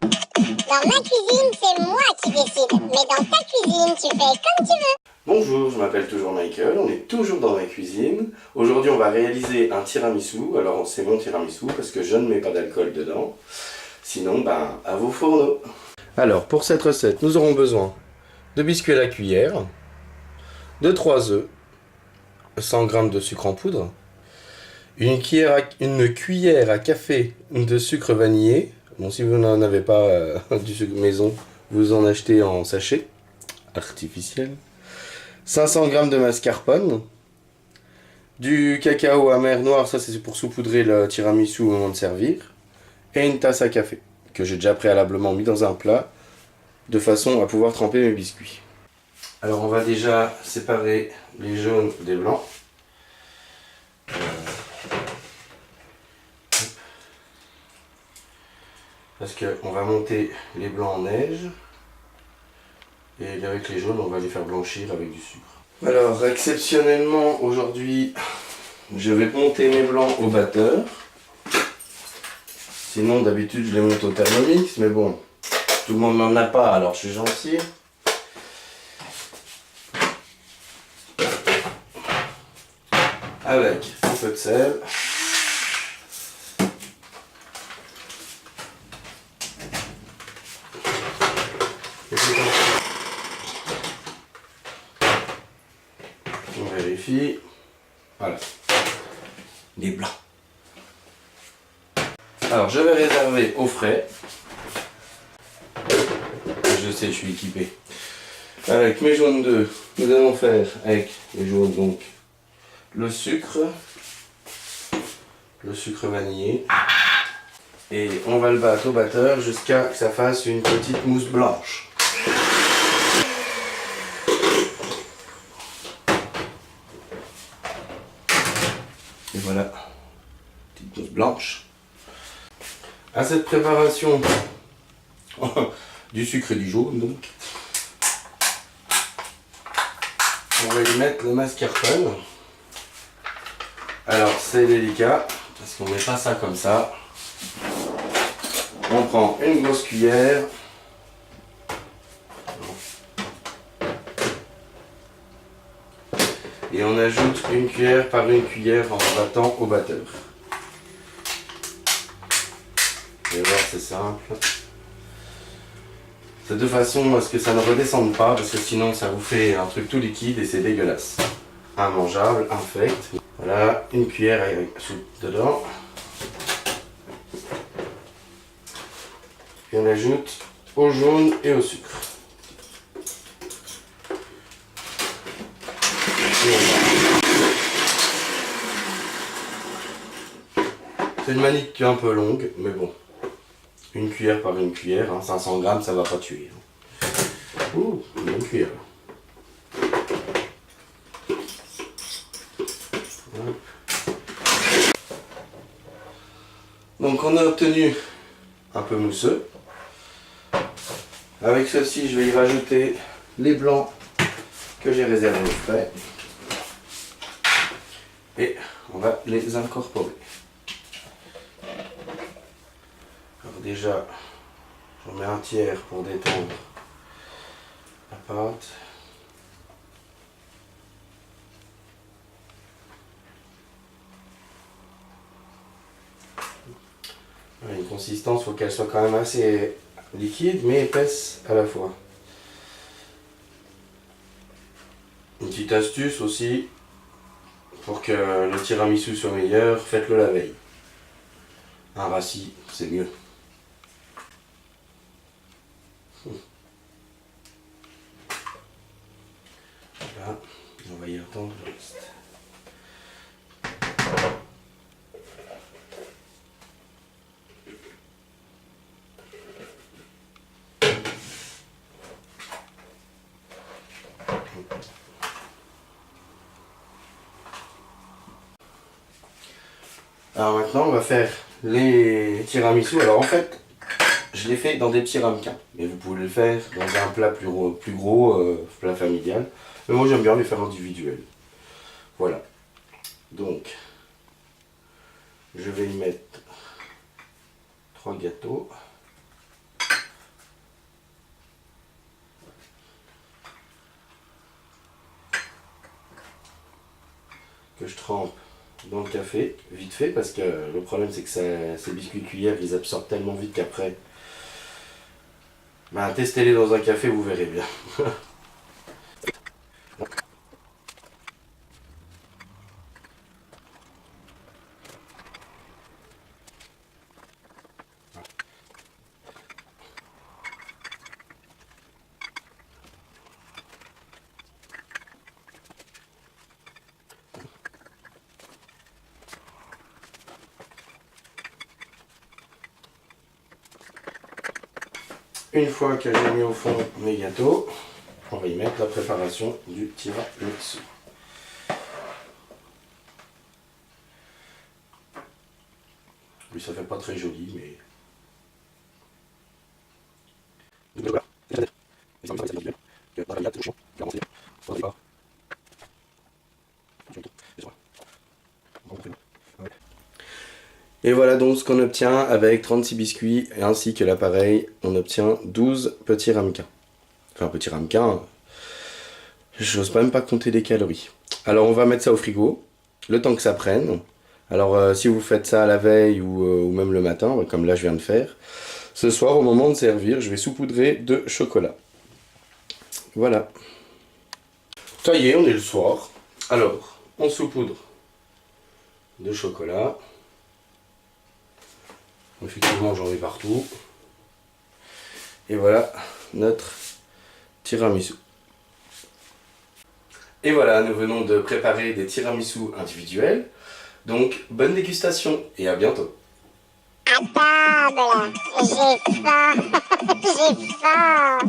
Dans ma cuisine, c'est moi qui décide. Mais dans ta cuisine, tu fais comme tu veux. Bonjour, je m'appelle toujours Michael, on est toujours dans ma cuisine. Aujourd'hui on va réaliser un tiramisu. Alors c'est mon tiramisu parce que je ne mets pas d'alcool dedans. Sinon, à vos fourneaux. Alors pour cette recette, nous aurons besoin de biscuits à la cuillère, de 3 œufs, 100 g de sucre en poudre, une cuillère à café de sucre vanillé. Bon, si vous n'en avez pas du sucre maison, vous en achetez en sachet artificiel. 500 g de mascarpone, du cacao amer noir, ça c'est pour saupoudrer le tiramisu au moment de servir, et une tasse à café, que j'ai déjà préalablement mis dans un plat, de façon à pouvoir tremper mes biscuits. Alors on va déjà séparer les jaunes des blancs. Parce qu'on va monter les blancs en neige, et avec les jaunes on va les faire blanchir avec du sucre. Alors exceptionnellement aujourd'hui je vais monter mes blancs au batteur. Sinon d'habitude je les monte au Thermomix, mais bon, tout le monde n'en a pas alors je suis gentil. Avec un peu de sel. On vérifie. Voilà. Les blancs. Alors je vais réserver au frais. Je sais, je suis équipé. Avec mes jaunes d'œufs, nous allons faire avec les jaunes donc le sucre vanillé. Et on va le battre au batteur jusqu'à ce que ça fasse une petite mousse blanche. Et voilà, petite mousse blanche. À cette préparation du sucre et du jaune donc, on va y mettre le mascarpone. Alors c'est délicat parce qu'on met pas ça comme ça. On prend une grosse cuillère. Et on ajoute une cuillère par une cuillère en battant au batteur. Vous allez voir, c'est simple. C'est de façon à ce que ça ne redescende pas, parce que sinon ça vous fait un truc tout liquide et c'est dégueulasse. Immangeable, infect. Voilà, une cuillère à soupe dedans. Et on ajoute au jaune et au sucre. C'est une manip qui est un peu longue, mais bon. Une cuillère par une cuillère, 500 grammes, ça va pas tuer. Ouh, une bonne cuillère. Donc on a obtenu un peu mousseux. Avec ceci, je vais y rajouter les blancs que j'ai réservés au frais. Et on va les incorporer. Alors déjà, j'en mets un tiers pour détendre la pâte. Une consistance, il faut qu'elle soit quand même assez liquide mais épaisse à la fois. Une petite astuce aussi, pour que le tiramisu soit meilleur, faites-le la veille. Un rassis, c'est mieux. Voilà, on va y attendre le reste. Alors maintenant on va faire les tiramisu. Alors en fait je l'ai fait dans des petits ramequins, mais vous pouvez le faire dans un plat plus gros, plat familial. Mais moi j'aime bien les faire individuels. Voilà. Donc je vais y mettre 3 gâteaux. que je trempe dans le café, vite fait, parce que le problème c'est que ces biscuits cuillères, ils absorbent tellement vite qu'après, ben, testez-les dans un café, vous verrez bien. Une fois que j'ai mis au fond mes gâteaux, on va y mettre la préparation du tiramisu. Oui, ça fait pas très joli, mais... Et voilà donc ce qu'on obtient avec 36 biscuits ainsi que l'appareil. On obtient 12 petits ramequins. Enfin, petits ramequins, j'ose même pas compter les calories. Alors on va mettre ça au frigo, le temps que ça prenne. Alors si vous faites ça la veille ou même le matin, comme là je viens de faire, ce soir au moment de servir, je vais saupoudrer de chocolat. Voilà. Ça y est, on est le soir. Alors, on saupoudre de chocolat. Effectivement, j'en ai partout. Et voilà notre tiramisu. Et voilà, nous venons de préparer des tiramisu individuels. Donc, bonne dégustation et à bientôt. À table, j'ai faim, j'ai faim.